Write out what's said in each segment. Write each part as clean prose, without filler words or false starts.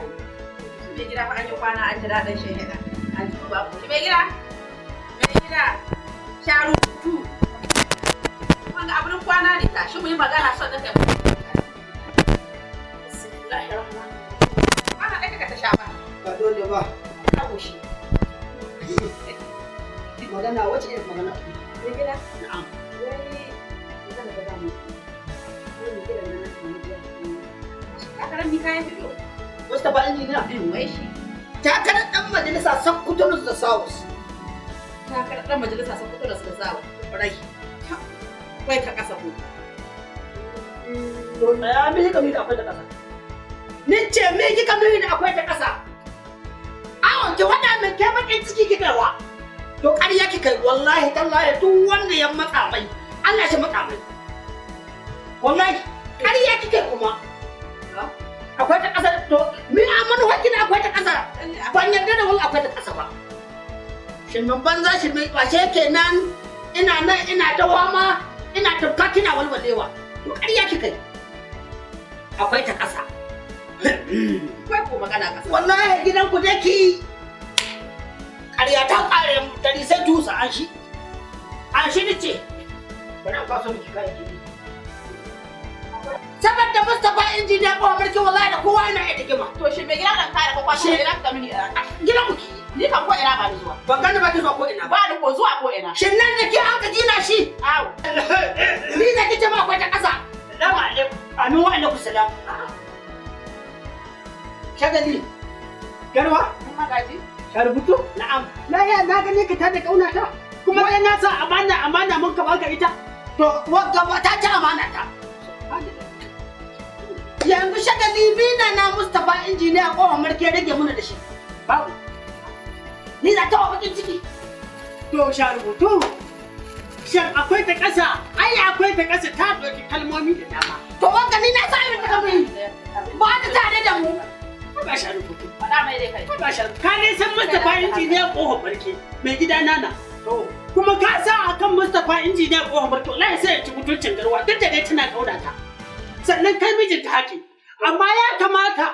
Mai gida fa an yi kwana an ji daɗin shehida. An ji ba ku. Mai gida? Mai gida? Sha rubutu. Wanga abin kwana ne tashi mu yi magana son da kai. Bismillahirrahmanirrahim. Ana ɗaga ka ta sha ba. Ba dole ba. Ka goshi. Magana wace irin magana? Mai gida? Na'am. Wai magana da zamu. Wai mai gida na takarar ni kayan fito. Mustapha injiniya. Wai shi. Takarar ɗan majalisa Sakkutunus da South. Takarar ɗan majalisa sun fito da su da zawo. Rai. Wai ta ƙasa ko. To tsaya me kika nuni da akwai ta ƙasa? Ni ce me kika nuni da akwai ta ƙasa? Awon ki wada min kai bakin ciki kika wa. To ƙarya kika yi wallahi tallahi duk wanda ya matsa mai Allah shi matsa mai. Wallahi ƙarya kika yi kuma. Akwai ta ƙasa to me a manuwa kina akwai ta ƙasa. Ban yarda da wani akwai ta ƙasa ba. Shirmin banza shirmin ƙwashe kenan ina nan ina ta wama ina tafka kina walwalewa. To ƙarya kika yi. Akwai ta ƙasa. Kai ko magana ƙasa. Wallahi gidan ku dai ki. Ƙarya ta ƙare dari sai tusa an shi. An shi ni ce. Bari an kwaso miki kayan ki. Saboda Mustapha injiniya ko mulki wallahi da kowa yana iya digima. To shi mai gida nan kare ko kwashi gida ka mini Gidan ku ki. ni kan ko ina ba ni zuwa. Ban gane ba ki zuwa ko ina ba. Ba ni ko zuwa ko ina. Shin nan da ke an ka gina shi? Awo. Ni da kice ma akwai ta ƙasa. Salamu alaikum. Amin wa alaikum salam. Shagali. Garwa? Mun magaji. Ka rubutu? Na'am. Na gane ka tada kaunata. Kuma dai na sa amana mun ka baka ita. To wagga ba ta ci amana ta. Yanzu shagali bina na Mustapha injiniya ko mulki rage muna da shi. Babu. Ni za ta wa bakin ciki. To sha rubutu. Shin akwai ta ƙasa? Ai akwai ta ƙasa ta ɗauki kalmomi da dama. To wagga ni na sa irin ta kamar ba ta tare da mu. Ba sha rubutu. Faɗa mai dai kai. Ba sha ka dai san Mustapha injiniya ƙofar barke mai gida nana. To kuma ka sa akan Mustapha injiniya ƙofar barke wallahi sai ya ci mutuncin garwa duk da dai tana ƙaunata. Sannan kai mijinta haƙi. Amma ya kamata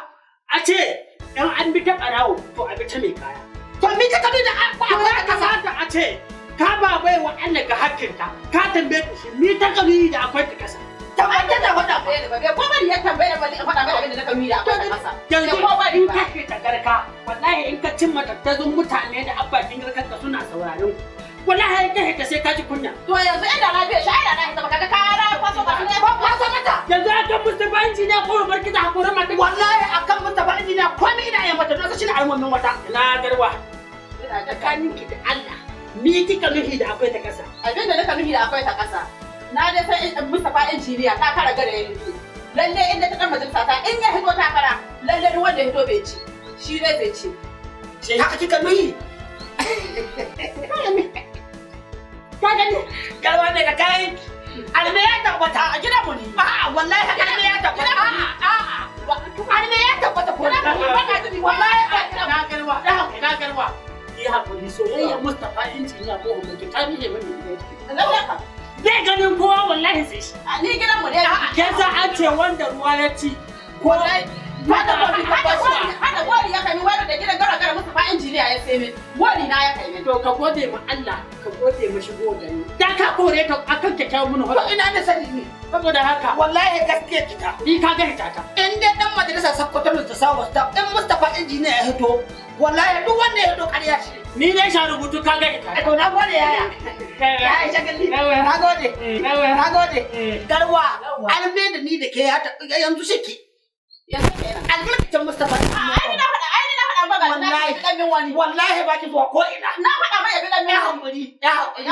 a ce in an bi ta ɓarawo to a bi ta mai kaya. To mi ka tabi da akwai ta ƙasa. Kamata a ce ka ba bai wa Allah ga hakkinta ka tambaye ta shi ni ta gani da akwai ta ƙasa. Tabbatar da wata Bai da bai ko bari ya tambaye da bari in faɗa mai abin da na kami da akwai ta ƙasa. Yanzu ko bari in ba. ka ke ta garka wallahi in ka cimma tattazun mutane da abbakin garkar ka suna sauraron ku. Wallahi in ka sai ka ji kunya. To yanzu inda na biya shi ai da na hita baka ga kaya na kwaso ba ne ko kwaso mata. Yanzu akan Mustapha injiniya ko barki da hakurin mata. wallahi akan Mustapha injiniya komai ina yin mata na shi na almomin wata. Na garwa Ina da tsakaninki da Allah ni kika nufi da akwai ta ƙasa. abin da na kami da akwai ta ƙasa. Na dai san Mustapha injiniya ta kara gare ya hito. Lalle inda ta dan majalisa ta in ya hito takara lalle duk wanda ya hito bai ci. Shi ne zai ci. Sai haka kika nuyi. Ka gani garwa ne da kayan Alme ya tabbata a gidanmu ne. A'a wallahi alme ya tabbata. A'a. Alme ya tabbata ko na wallahi na garwa. Yi hakuri soyayya Mustapha injiniya ko barki ta nije mani ne. Lalle ka. Zai ganin kowa wallahi sai shi. Ni gidan mu ne. Yanzu an ce wanda ruwa ya ci ko Hada wari ya kai wani da gidan gara Mustapha injiniya ya sai min. Wari na ya kai min. to ka gode ma Allah ka gode ma shigo da ni. Da ka kore ta akan kyakkyawan mun To hoda. ina da sani ne. Saboda haka Wallahi gaskiya kita. ni ka ga hitata. In dai dan majalisa Sokoto da Sawa Staff in Mustapha injiniya ya hito wallahi duk wanda ya hito ƙarya ce. Ni dai sha rubutu ka ga hitata. To na gode yaya. Ya yi shagali. Na gode. Na gode. Garwa alme da ni da ke yanzu shike. Yanzu kenan. Albarkacin Mustapha. Ai ni na faɗa maka na Wallahi. ɗan min wani. Wallahi ba ki zuwa ko ina. Na faɗa mai ya bi ɗan min Ya wani. hankuri. Ya hankuri.